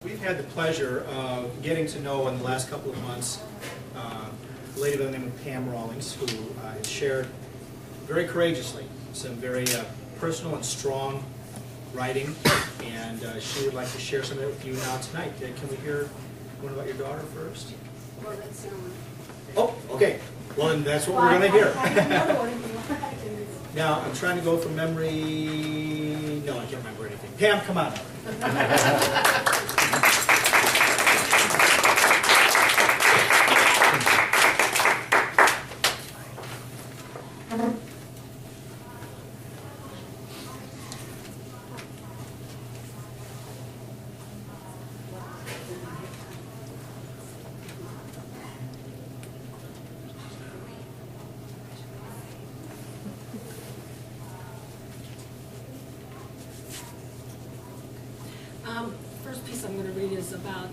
We've had the pleasure of getting to know in the last couple of months a lady by the name of Pam Rawlings, who has shared very courageously some very personal and strong writing, and she would like to share some of it with you now tonight. Can we hear one about your daughter first? Well, that's Oh, okay. Well, then that's what we're going to hear. Now, I'm trying to go from memory. No, I can't remember anything. Pam, come on. First piece I'm going to read is about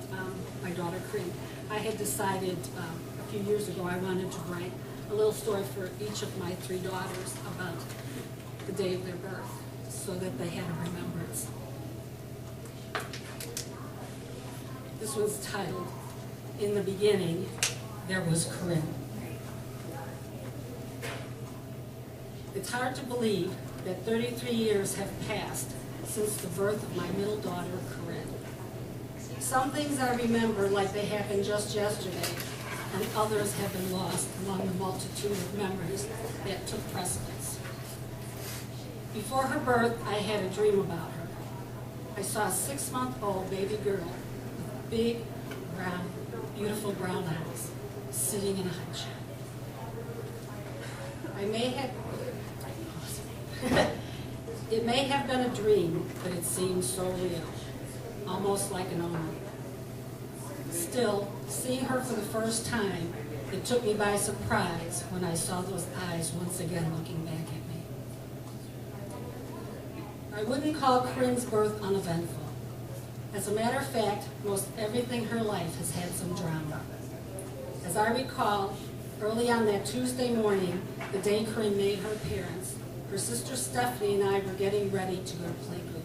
my daughter, Corinne. I had decided a few years ago I wanted to write a little story for each of my three daughters about the day of their birth, so that they had a remembrance. This was titled, "In the Beginning, There Was Corinne." It's hard to believe that 33 years have passed since the birth of my middle daughter, Corinne. Some things I remember like they happened just yesterday, and others have been lost among the multitude of memories that took precedence. Before her birth, I had a dream about her. I saw a 6-month-old baby girl with big, round, beautiful brown eyes, sitting in a high chair. It may have been a dream, but it seemed so real, almost like an omen. Still, seeing her for the first time, it took me by surprise when I saw those eyes once again looking back at me. I wouldn't call Corinne's birth uneventful. As a matter of fact, most everything in her life has had some drama. As I recall, early on that Tuesday morning, the day Corinne made her appearance, her sister Stephanie and I were getting ready to go to playgroup.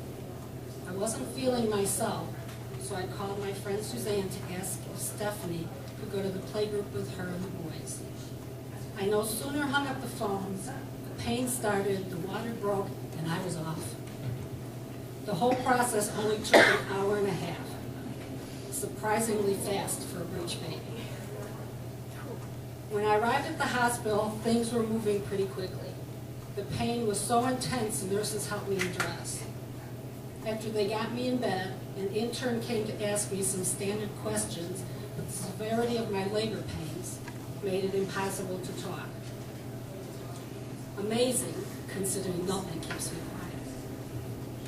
I wasn't feeling myself, so I called my friend Suzanne to ask if Stephanie could go to the playgroup with her and the boys. I no sooner hung up the phone, the pain started, the water broke, and I was off. The whole process only took an hour and a half, surprisingly fast for a breech baby. When I arrived at the hospital, things were moving pretty quickly. The pain was so intense, the nurses helped me undress. After they got me in bed, an intern came to ask me some standard questions, but the severity of my labor pains made it impossible to talk. Amazing, considering nothing keeps me quiet.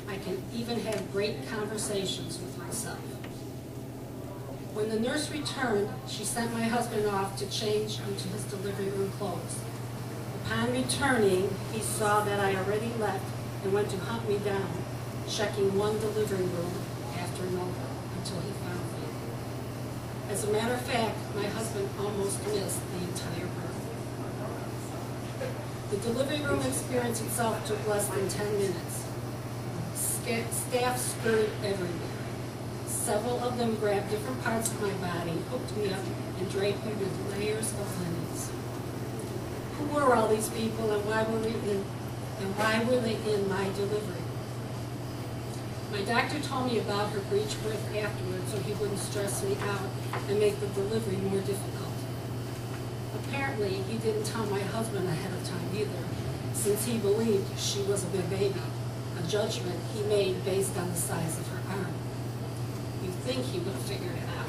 I can even have great conversations with myself. When the nurse returned, she sent my husband off to change into his delivery room clothes. Upon returning, he saw that I already left and went to hunt me down, checking one delivery room after another until he found me. As a matter of fact, my husband almost missed the entire birth. The delivery room experience itself took less than 10 minutes. Staff scurried everywhere. Several of them grabbed different parts of my body, hooked me up, and draped me with layers of linens. Who were all these people, and why were they in my delivery? My doctor told me about her breech birth afterwards so he wouldn't stress me out and make the delivery more difficult. Apparently, he didn't tell my husband ahead of time either, since he believed she was a big baby, a judgment he made based on the size of her arm. You'd think he would have figured it out.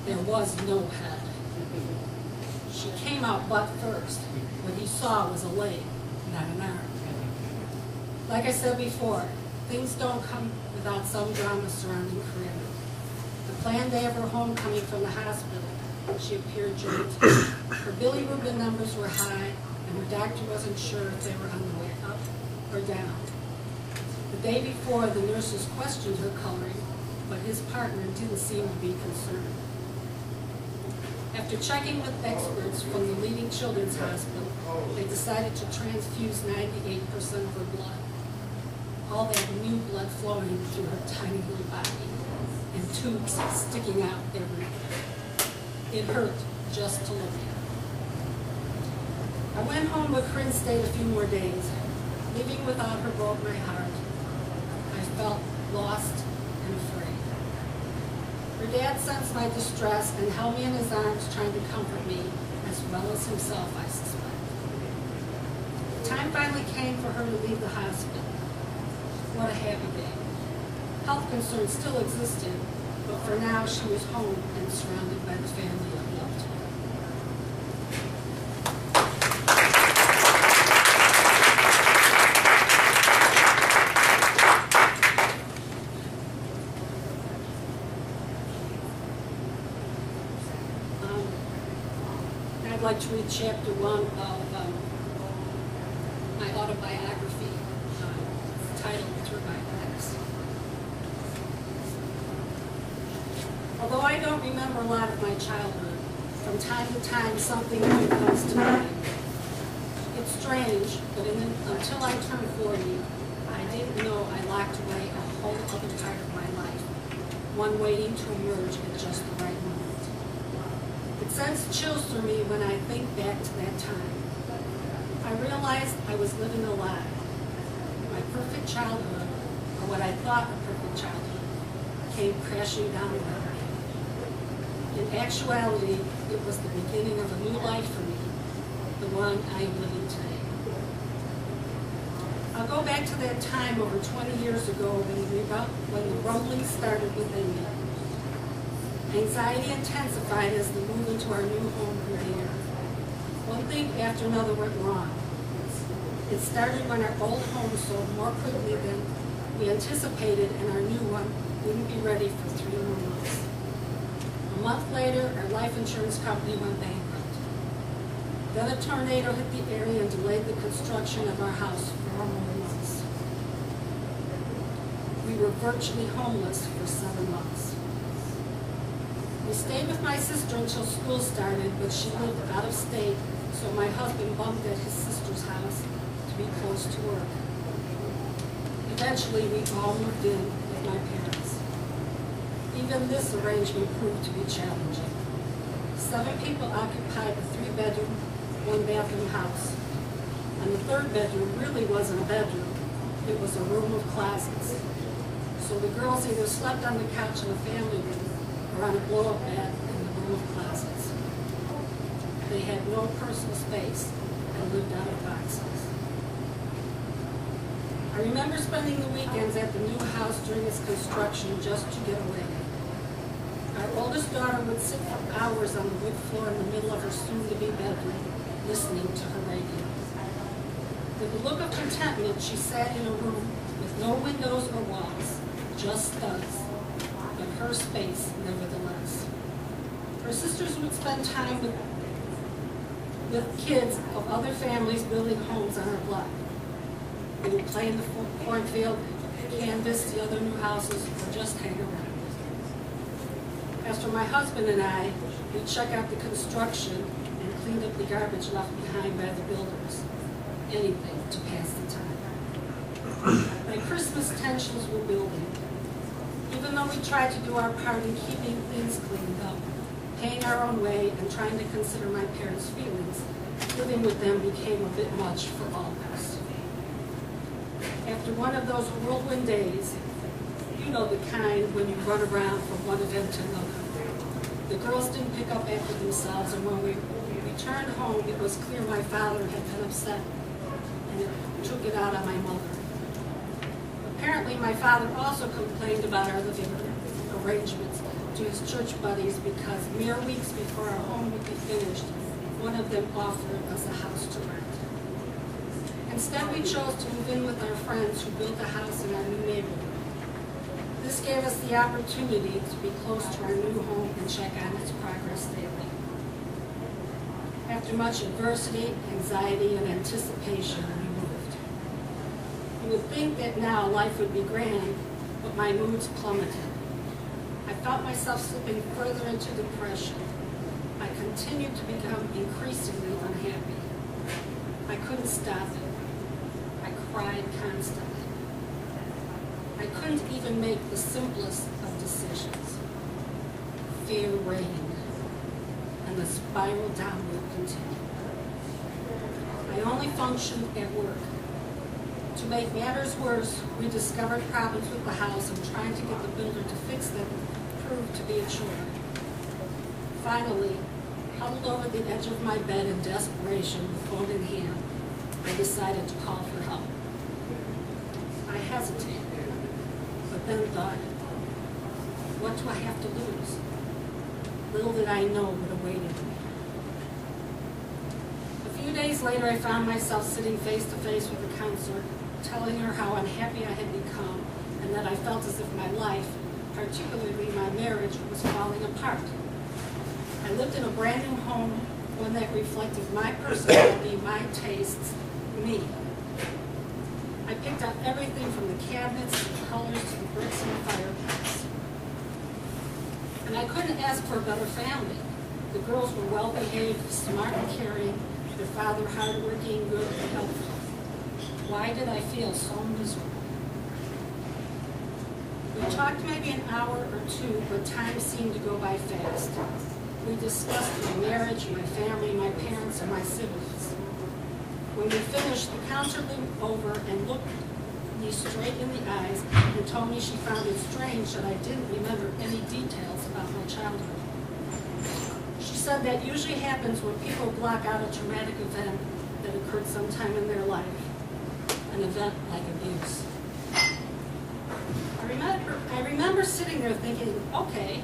There was no head. She came out butt first. What he saw was a leg, not an arm. Like I said before, things don't come without some drama surrounding Corinne. The planned day of her homecoming from the hospital, she appeared jolted. Her bilirubin numbers were high, and her doctor wasn't sure if they were on the way up or down. The day before, the nurses questioned her coloring, but his partner didn't seem to be concerned. After checking with experts from the leading children's hospital, they decided to transfuse 98% of her blood. All that new blood flowing through her tiny little body. and tubes sticking out everywhere. It hurt just to look at. I went home with her and stayed a few more days. Living without her broke my heart. I felt lost and afraid. Her dad sensed my distress and held me in his arms, trying to comfort me, as well as himself, I suspect. The time finally came for her to leave the hospital. What a happy day. Health concerns still existed, but for now she was home and surrounded by the family I loved. I'd like to read chapter 1 of my autobiography, titled Through My Legs. Although I don't remember a lot of my childhood, from time to time something new comes to mind. It's strange, but until I turned 40, I didn't know I locked away a whole other part of my life, one waiting to emerge at just the right moment. It sends chills through me when I think back to that time. I realized I was living a lie. My perfect childhood, or what I thought a perfect childhood, came crashing down around me. In actuality, it was the beginning of a new life for me, the one I am living today. I'll go back to that time over 20 years ago when the rumbling started within me. Anxiety intensified as the move into our new home grew near. One thing after another went wrong. It started when our old home sold more quickly than we anticipated, and our new one wouldn't be ready for 3 more months. A month later, our life insurance company went bankrupt. Then a tornado hit the area and delayed the construction of our house for 4 more months. We were virtually homeless for 7 months. We stayed with my sister until school started, but she lived out of state, so my husband bumped at his sister's house to be close to work. Eventually, we all moved in with my parents. Even this arrangement proved to be challenging. 7 people occupied the 3-bedroom, 1-bathroom house. And the 3rd bedroom really wasn't a bedroom. It was a room of closets. So the girls either slept on the couch in the family room or on a blow-up bed in the room of closets. They had no personal space and lived out of boxes. I remember spending the weekends at the new house during its construction just to get away. Our oldest daughter would sit for hours on the wood floor in the middle of her soon-to-be bedroom, listening to her radio. With a look of contentment, she sat in a room with no windows or walls, just studs, but her space nevertheless. Her sisters would spend time with kids of other families building homes on our block. We would play in the cornfield, canvass the other new houses, or just hang around. After my husband and I, we'd check out the construction and clean up the garbage left behind by the builders. Anything to pass the time. By Christmas, tensions were building. Even though we tried to do our part in keeping things cleaned up, paying our own way, and trying to consider my parents' feelings, living with them became a bit much for all of us. After one of those whirlwind days, you know the kind when you run around from one event to another. The girls didn't pick up after themselves, and when we returned home, it was clear my father had been upset, and it took it out on my mother. Apparently, my father also complained about our living arrangements to his church buddies because mere weeks before our home would be finished, one of them offered us a house to rent. Instead, we chose to move in with our friends who built a house in our new neighborhood. This gave us the opportunity to be close to our new home and check on its progress daily. After much adversity, anxiety, and anticipation, we moved. You would think that now life would be grand, but my moods plummeted. I felt myself slipping further into depression. I continued to become increasingly unhappy. I couldn't stop it. I cried constantly. I couldn't even make the simplest of decisions. Fear reigned, and the spiral downward continued. I only functioned at work. To make matters worse, we discovered problems with the house, and trying to get the builder to fix them proved to be a chore. Finally, huddled over the edge of my bed in desperation, phone in hand, I decided to call for help. I hesitated, but then thought, what do I have to lose? Little did I know what awaited me. A few days later, I found myself sitting face to face with a counselor, telling her how unhappy I had become and that I felt as if my life, particularly my marriage, was falling apart. I lived in a brand new home, one that reflected my personality, my tastes, me. I picked up everything from the cabinets to the colors to the bricks in the fireplace. And I couldn't ask for a better family. The girls were well-behaved, smart and caring, their father hardworking, good and helpful. Why did I feel so miserable? We talked maybe an hour or two, but time seemed to go by fast. We discussed my marriage, my family, my parents, and my siblings. When we finished, the counselor leaned over and looked me straight in the eyes and told me she found it strange that I didn't remember any details about my childhood. She said that usually happens when people block out a traumatic event that occurred sometime in their life, an event like abuse. I remember sitting there thinking, okay,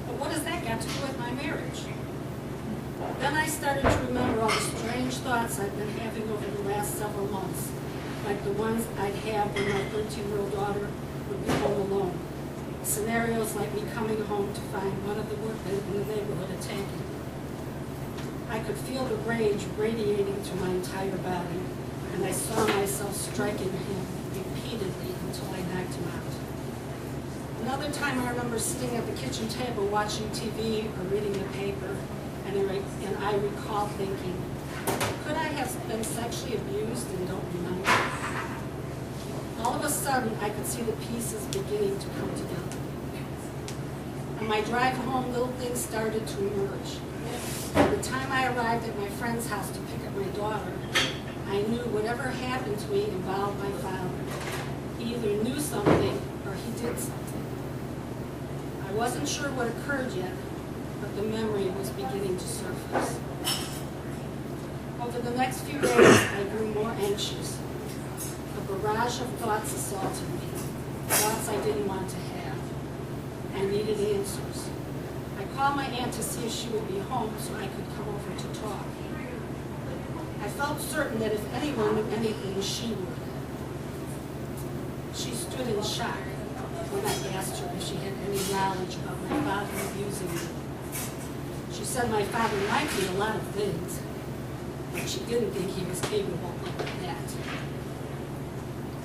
but what has that got to do with my marriage? Then I started to remember all the strange thoughts I'd been having over the last several months, like the ones I'd have when my 13-year-old daughter would be home alone. Scenarios like me coming home to find one of the workmen in the neighborhood attacking me. I could feel the rage radiating through my entire body, and I saw myself striking him repeatedly until I knocked him out. Another time I remember sitting at the kitchen table watching TV or reading the paper, and I recall thinking, could I have been sexually abused and don't remember? All of a sudden, I could see the pieces beginning to come together. On my drive home, little things started to emerge. By the time I arrived at my friend's house to pick up my daughter, I knew whatever happened to me involved my father. He either knew something or he did something. I wasn't sure what occurred yet, but the memory was beginning to surface. Over the next few days, I grew more anxious. A barrage of thoughts assaulted me, thoughts I didn't want to have. I needed answers. I called my aunt to see if she would be home so I could come over to talk. I felt certain that if anyone knew anything, she would. She stood in shock when I asked her if she had any knowledge about my father abusing me. She said my father might be a lot of things, but she didn't think he was capable of that.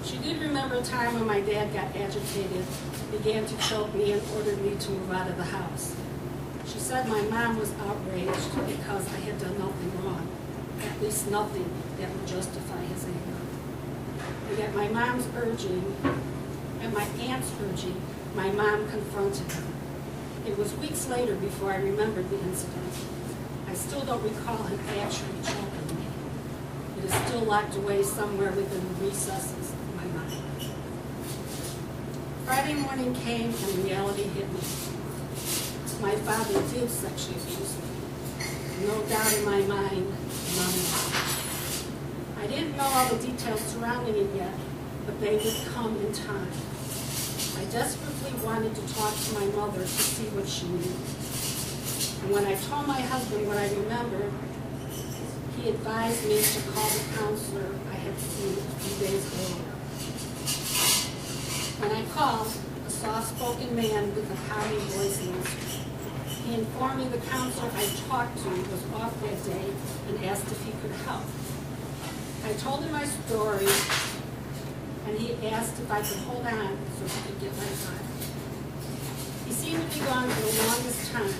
She did remember a time when my dad got agitated, began to choke me, and ordered me to move out of the house. She said my mom was outraged because I had done nothing wrong, at least nothing that would justify his anger. And at my aunt's urging, my mom confronted her. It was weeks later before I remembered the incident. I still don't recall him actually choking me. It is still locked away somewhere within the recesses of my mind. Friday morning came and reality hit me. My father did sexually abuse me. No doubt in my mind, none at all. I didn't know all the details surrounding it yet, but they would come in time. I desperately wanted to talk to my mother to see what she knew. And when I told my husband what I remembered, he advised me to call the counselor I had seen a few days earlier. When I called, a soft-spoken man with a hearty voice answered. He informed me the counselor I talked to was off that day and asked if he could help. I told him my story, and he asked if I could hold on so he could get my file. He seemed to be gone for the longest time.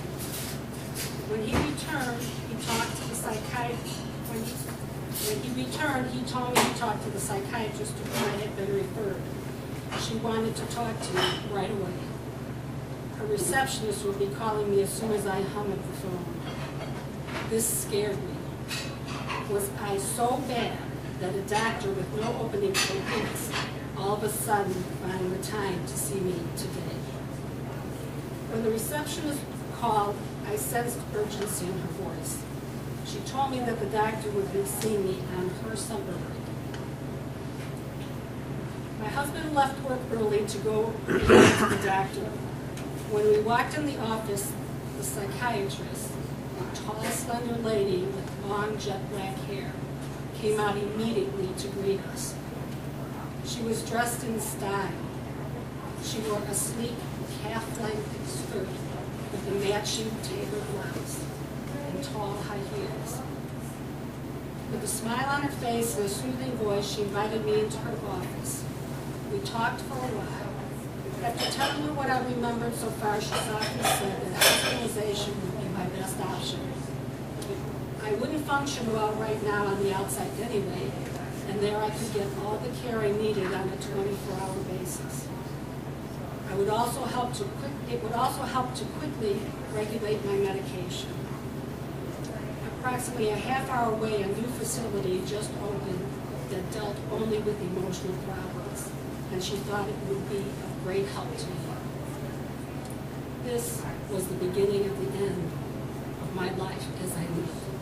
When he returned, he talked to the psychiatrist. When he returned, he told me he talked to the psychiatrist to whom I had been referred. She wanted to talk to me right away. her receptionist would be calling me as soon as I hung up the phone. This scared me. Was I so bad that a doctor with no opening for weeks all of a sudden found the time to see me today? When the receptionist called, I sensed urgency in her voice. She told me that the doctor would be seeing me on her summer break. My husband left work early to go to the doctor. When we walked in the office, the psychiatrist, a tall, slender lady with long jet black hair, came out immediately to greet us. She was dressed in style. She wore a sleek, half-length skirt with a matching tailored blouse and tall high heels. With a smile on her face and a soothing voice, she invited me into her office. We talked for a while. After telling her what I remembered so far, she softly said that hospitalization would be my best option. I wouldn't function well right now on the outside anyway, and there I could get all the care I needed on a 24-hour basis. It would also help to quickly regulate my medication. Approximately a half hour away, a new facility just opened that dealt only with emotional problems, and she thought it would be of great help to me. This was the beginning of the end of my life as I knew it.